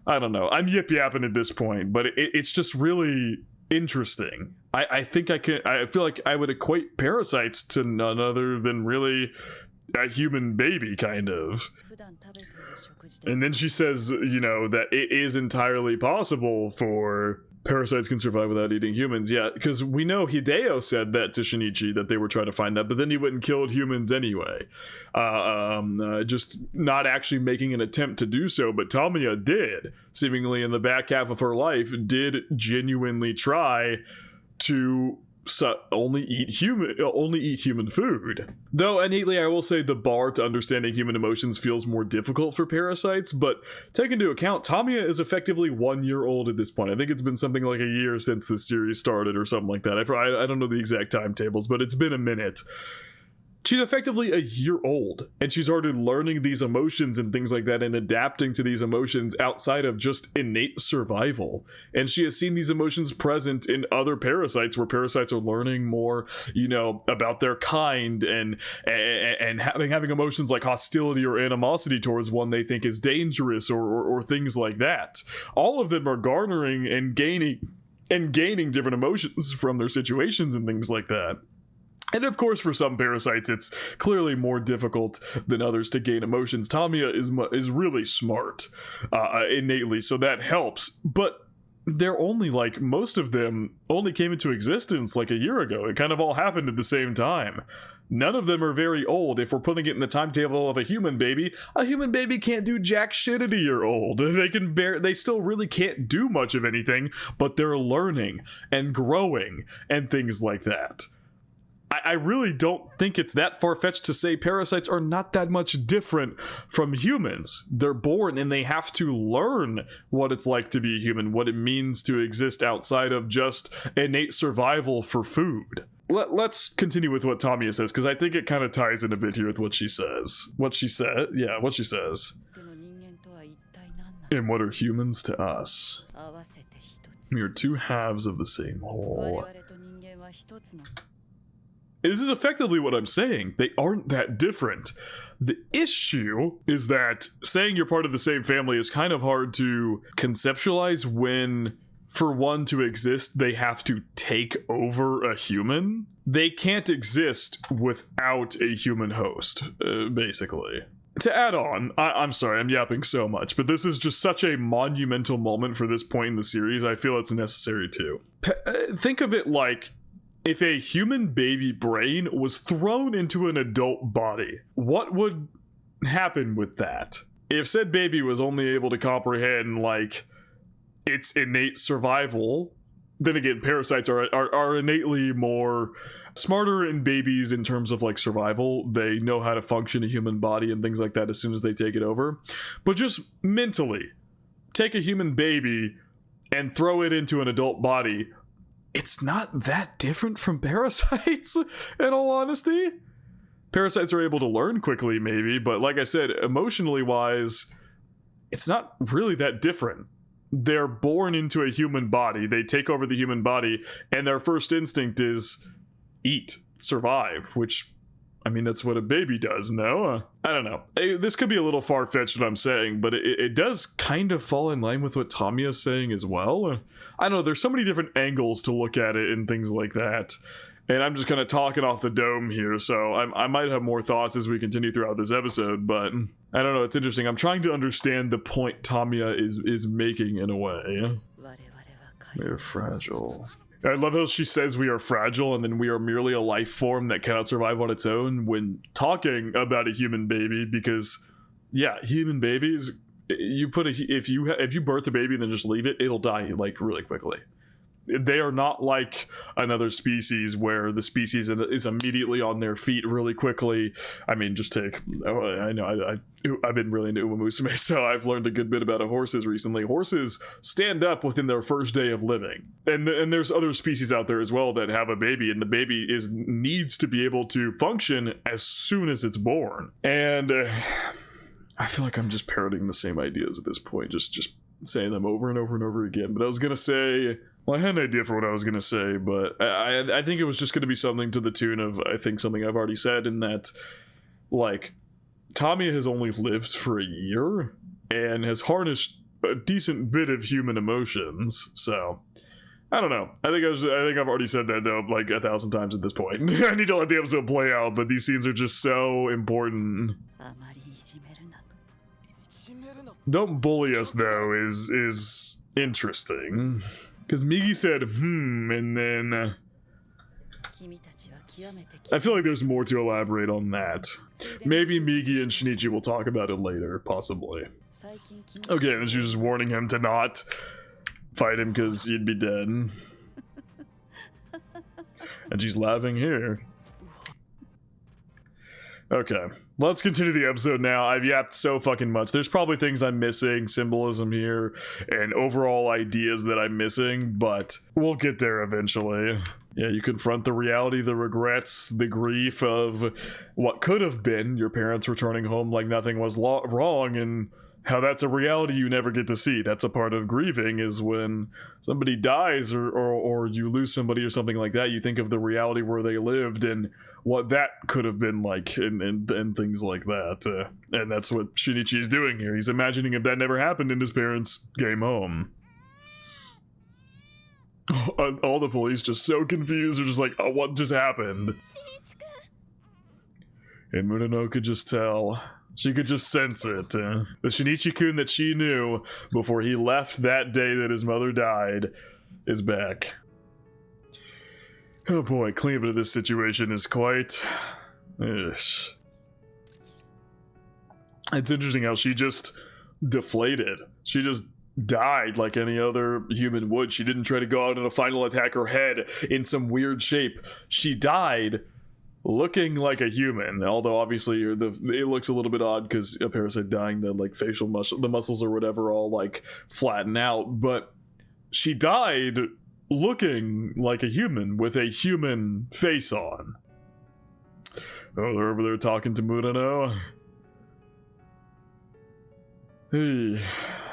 I don't know. I'm yip-yapping at this point, but it's just really interesting. I think I feel like I would equate parasites to none other than really a human baby, kind of. And then she says, you know, that it is entirely possible for parasites can survive without eating humans. Yeah, because we know Hideo said that to Shinichi, that they were trying to find that, but then he went and killed humans anyway. Just not actually making an attempt to do so, but Tamiya did, seemingly in the back half of her life, did genuinely try to only eat human food. Though innately I will say the bar to understanding human emotions feels more difficult for parasites, but take into account Tamiya is effectively 1 year old at this point. I think it's been something like a year since this series started or something like that. I don't know the exact timetables, but it's been a minute. She's effectively a year old, and she's already learning these emotions and things like that and adapting to these emotions outside of just innate survival. And she has seen these emotions present in other parasites, where parasites are learning more, you know, about their kind and having emotions like hostility or animosity towards one they think is dangerous or things like that. All of them are garnering and gaining different emotions from their situations and things like that. And of course, for some parasites, it's clearly more difficult than others to gain emotions. Tamiya is really smart innately, so that helps. But they're only like, most of them only came into existence like a year ago. It kind of all happened at the same time. None of them are very old. If we're putting it in the timetable of a human baby can't do jack shit at a year old. They still really can't do much of anything, but they're learning and growing and things like that. I really don't think it's that far-fetched to say parasites are not that much different from humans. They're born and they have to learn what it's like to be a human, what it means to exist outside of just innate survival for food. Let's continue with what Tamiya says, because I think it kind of ties in a bit here with what she says. What she says. And what are humans to us? We are two halves of the same whole. This is effectively what I'm saying. They aren't that different. The issue is that saying you're part of the same family is kind of hard to conceptualize when, for one to exist, they have to take over a human. They can't exist without a human host, basically. To add on, I'm sorry, I'm yapping so much, but this is just such a monumental moment for this point in the series, I feel it's necessary too. Think of it like, if a human baby brain was thrown into an adult body, what would happen with that? If said baby was only able to comprehend, like, its innate survival, then again, parasites are innately more smarter in babies in terms of, like, survival. They know how to function a human body and things like that as soon as they take it over. But just mentally, take a human baby and throw it into an adult body. It's not that different from parasites, in all honesty. Parasites are able to learn quickly, maybe, but like I said, emotionally wise, it's not really that different. They're born into a human body, they take over the human body, and their first instinct is eat, survive, which, I mean, that's what a baby does, no? I don't know. This could be a little far-fetched what I'm saying, but it does kind of fall in line with what Tamiya's saying as well. I don't know, there's so many different angles to look at it and things like that. And I'm just kind of talking off the dome here, so I might have more thoughts as we continue throughout this episode, but I don't know, it's interesting. I'm trying to understand the point Tamiya is making in a way. We're fragile. I love how she says we are fragile and then we are merely a life form that cannot survive on its own when talking about a human baby, because yeah, human babies, if you birth a baby and then just leave it, it'll die like really quickly. They are not like another species where the species is immediately on their feet really quickly. I mean, just take, I've been really into Umamusume, so I've learned a good bit about horses recently. Horses stand up within their first day of living. And there's other species out there as well that have a baby, and the baby needs to be able to function as soon as it's born. And I feel like I'm just parroting the same ideas at this point, just saying them over and over and over again. But I was going to say... Well, I had an idea for what I was going to say, but I think it was just going to be something to the tune of, I think, something I've already said, in that, like, Tamiya has only lived for a year and has harnessed a decent bit of human emotions, so... I don't know. I think I've already said that, though, like 1,000 times at this point. I need to let the episode play out, but these scenes are just so important. Don't bully us, though, is interesting. Because Migi said, and then... I feel like there's more to elaborate on that. Maybe Migi and Shinichi will talk about it later, possibly. Okay, and she's just warning him to not fight him because he'd be dead. And she's laughing here. Okay, let's continue the episode now. I've yapped so fucking much. There's probably things I'm missing, symbolism here, and overall ideas that I'm missing, but we'll get there eventually. Yeah, you confront the reality, the regrets, the grief of what could have been your parents returning home like nothing was wrong, and how that's a reality you never get to see. That's a part of grieving, is when somebody dies or you lose somebody or something like that, you think of the reality where they lived and what that could have been like and things like that. And that's what Shinichi is doing here. He's imagining if that never happened and his parents came home. All the police just so confused. They're just like, oh, what just happened? And Murano could just tell. She could just sense it. The Shinichi-kun that she knew before he left that day that his mother died is back. Oh boy, cleaning up this situation is quite... Ish. It's interesting how she just deflated. She just died like any other human would. She didn't try to go out in a final attack her head in some weird shape. She died looking like a human, although obviously it looks a little bit odd because a parasite dying, the like facial the muscles or whatever all like flatten out, but she died looking like a human with a human face on. Oh, they're over there talking to Murano. Hey,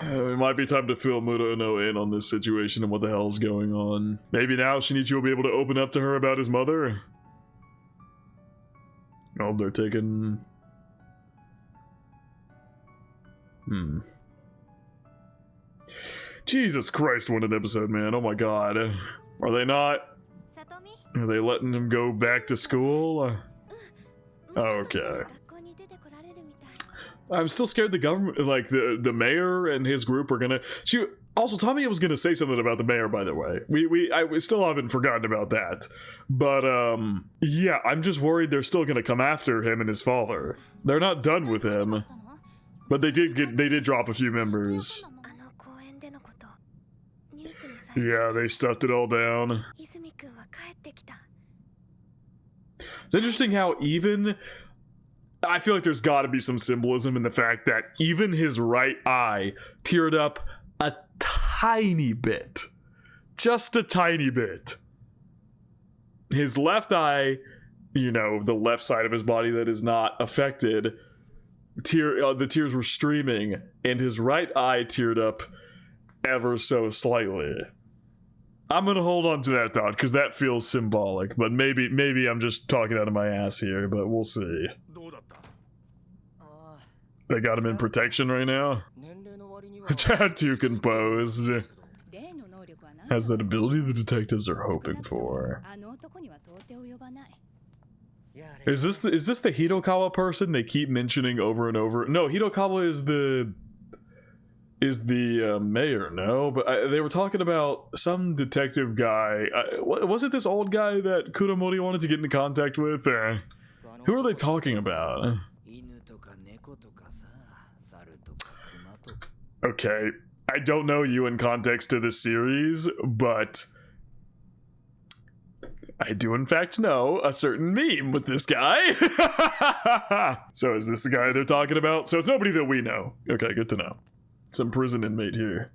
it might be time to fill Murano in on this situation and what the hell's going on. Maybe now Shinichi will be able to open up to her about his mother. Oh, they're taking... Jesus Christ, what an episode, man. Oh my god. Are they not? Are they letting him go back to school? Okay. I'm still scared the government, like the mayor and his group are gonna... Also, Tommy was gonna say something about the mayor, by the way. We still haven't forgotten about that. But, yeah, I'm just worried they're still gonna come after him and his father. They're not done with him. But they did drop a few members. Yeah, they stuffed it all down. It's interesting how even... I feel like there's gotta be some symbolism in the fact that even his right eye teared up a tiny bit. Just a tiny bit. His left eye, you know, the left side of his body that is not affected, the tears were streaming, and his right eye teared up ever so slightly. I'm gonna hold on to that thought, because that feels symbolic, but maybe I'm just talking out of my ass here, but we'll see. They got him in protection right now? Too composed. Has that ability the detectives are hoping for. Is this the Hidokawa person they keep mentioning over and over? No, Hidokawa is the mayor, no? But they were talking about some detective guy. Was it this old guy that Kuromori wanted to get into contact with? Who are they talking about? Okay, I don't know you in context to this series, but I do in fact know a certain meme with this guy. So is this the guy they're talking about? So it's nobody that we know. Okay, good to know. Some prison inmate here.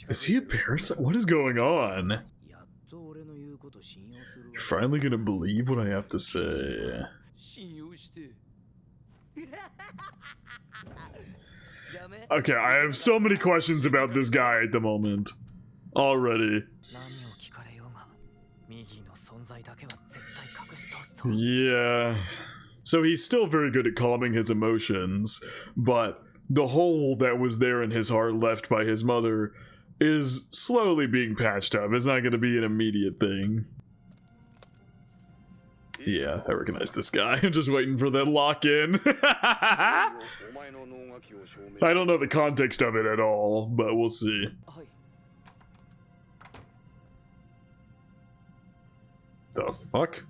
Is he a parasite? What is going on? You're finally gonna believe what I have to say. Okay, I have so many questions about this guy at the moment. Already. Yeah. So he's still very good at calming his emotions, but the hole that was there in his heart left by his mother is slowly being patched up. It's not going to be an immediate thing. Yeah, I recognize this guy. I'm just waiting for that lock-in. I don't know the context of it at all, but we'll see. The fuck?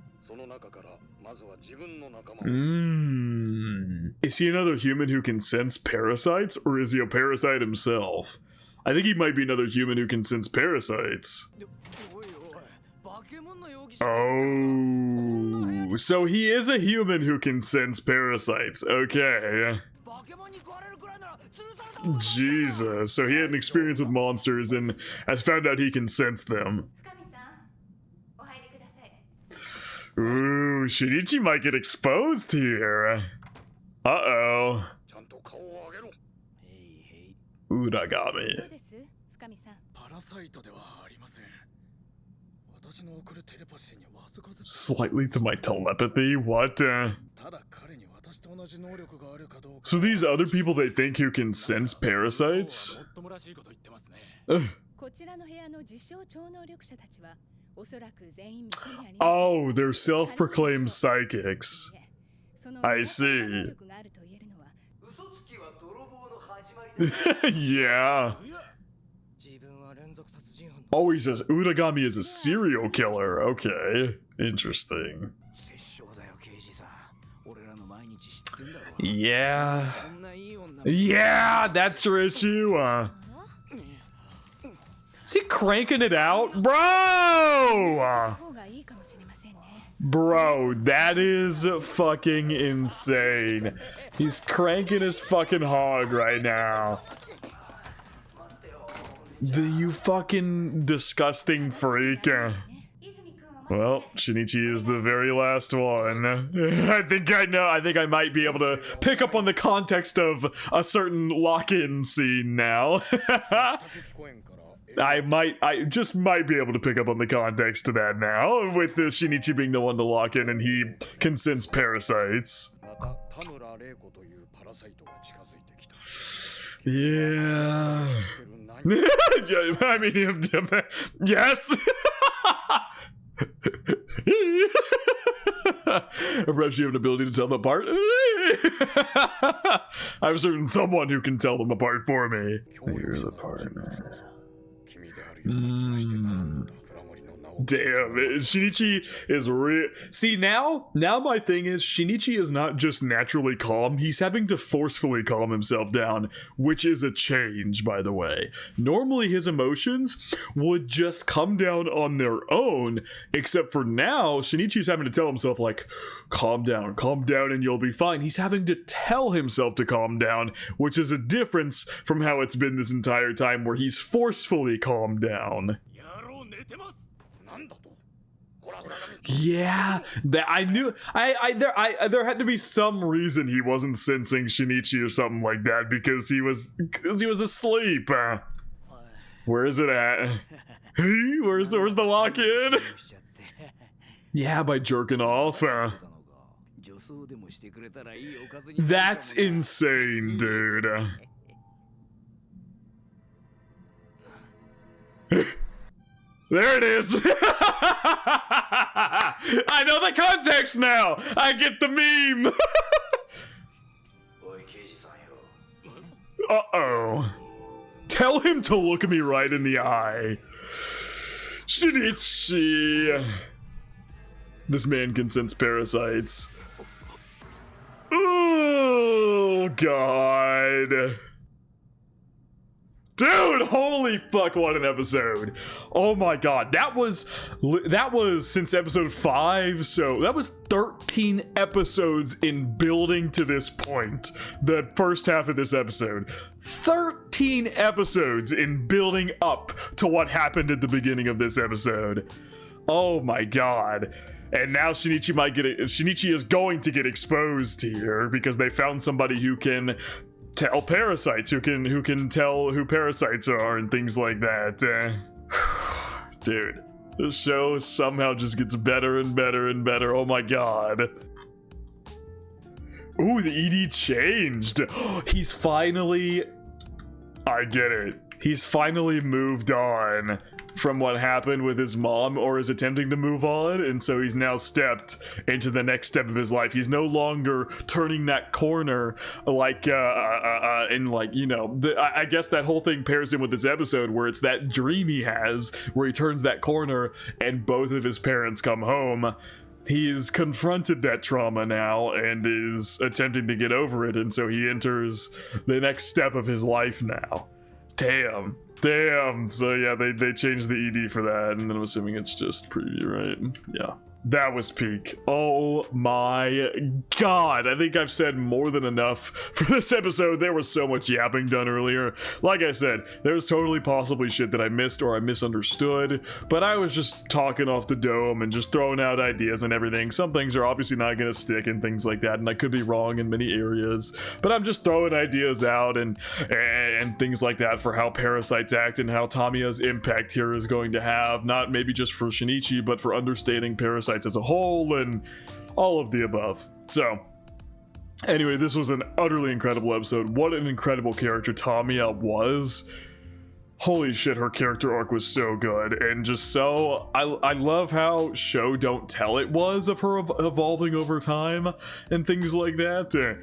Is he another human who can sense parasites, or is he a parasite himself? I think he might be another human who can sense parasites. Oh, so he is a human who can sense parasites. Okay. Jesus, so he had an experience with monsters and has found out he can sense them. Ooh, Shinichi might get exposed here. Uh-oh. Uragami. Slightly to my telepathy? What? So these other people they think who can sense parasites? Oh, they're self-proclaimed psychics. I see. Yeah. Oh, he says Uragami is a serial killer. Okay, interesting. Yeah. Yeah, that's your issue. Is he cranking it out? Bro! Bro, that is fucking insane. He's cranking his fucking hog right now. You fucking disgusting freak. Well, Shinichi is the very last one. I think I know. I think I might be able to pick up on the context of a certain lock-in scene now. I just might be able to pick up on the context to that now, with the Shinichi being the one to lock in and he can sense parasites. Yeah. Yeah, I mean, yes. Perhaps you have an ability to tell them apart. I'm certain someone who can tell them apart for me. You're the partner. Damn, Shinichi is real. See, now my thing is Shinichi is not just naturally calm, he's having to forcefully calm himself down, which is a change, by the way. Normally his emotions would just come down on their own, except for now, Shinichi's having to tell himself, like, calm down, and you'll be fine. He's having to tell himself to calm down, which is a difference from how it's been this entire time, where he's forcefully calmed down. Yeah, that I knew. There had to be some reason he wasn't sensing Shinichi or something like that, because he was asleep. Where is it at? Where's the lock-in? Yeah, by jerking off. That's insane, dude. There it is! I know the context now! I get the meme! Uh-oh. Tell him to look me right in the eye. Shinichi. This man can sense parasites. Oh, God. Dude, holy fuck, what an episode. Oh my god, that was since episode 5, so that was 13 episodes in building to this point. The first half of this episode. 13 episodes in building up to what happened at the beginning of this episode. Oh my god. And now Shinichi is going to get exposed here because they found somebody who can tell parasites, who can tell who parasites are and things like that. Dude, this show somehow just gets better and better and better. Oh my god. Ooh, the ED changed. He's finally, I get it. He's finally moved on from what happened with his mom, or is attempting to move on, and so he's now stepped into the next step of his life. He's no longer turning that corner like and like, you know, I guess that whole thing pairs him with this episode where it's that dream he has where he turns that corner and both of his parents come home. He's confronted that trauma now and is attempting to get over it, and so he enters the next step of his life now. Damn. So yeah, they changed the ED for that, and then I'm assuming it's just preview, right? Yeah. That was peak. Oh my god. I think I've said more than enough for this episode. There was so much yapping done earlier. Like I said, there's totally possibly shit that I missed or I misunderstood, but I was just talking off the dome and just throwing out ideas and everything. Some things are obviously not going to stick and things like that, and I could be wrong in many areas, but I'm just throwing ideas out and things like that for how Parasytes act and how Tamiya's impact here is going to have, not maybe just for Shinichi, but for understanding Parasytes as a whole and all of the above. So anyway, this was an utterly incredible episode. What an incredible character Tamiya was. Holy shit, her character arc was so good, and just so I love how show don't tell it was of her evolving over time and things like that.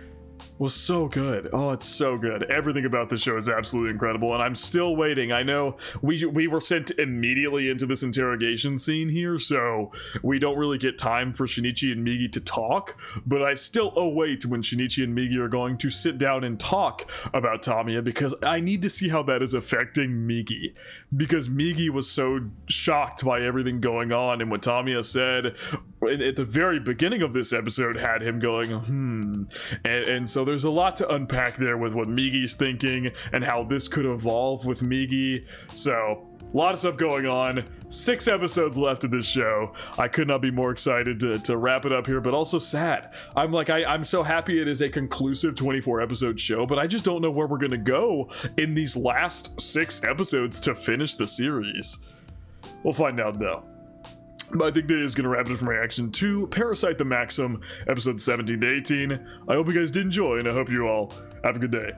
Was so good. Oh, it's so good. Everything about this show is absolutely incredible, and I'm still waiting. I know we were sent immediately into this interrogation scene here, so we don't really get time for Shinichi and Migi to talk, but I still await when Shinichi and Migi are going to sit down and talk about Tamiya, because I need to see how that is affecting Migi, because Migi was so shocked by everything going on, and what Tamiya said at the very beginning of this episode had him going, and so there's a lot to unpack there with what Migi's thinking and how this could evolve with Migi. So a lot of stuff going on. 6 episodes left of this show. I could not be more excited to wrap it up here, but also sad. I'm so happy it is a conclusive 24 episode show, but I just don't know where we're gonna go in these last 6 episodes to finish the series. We'll find out though. But I think that is going to wrap it up for my reaction to Parasyte the Maxim, episodes 17 to 18. I hope you guys did enjoy, and I hope you all have a good day.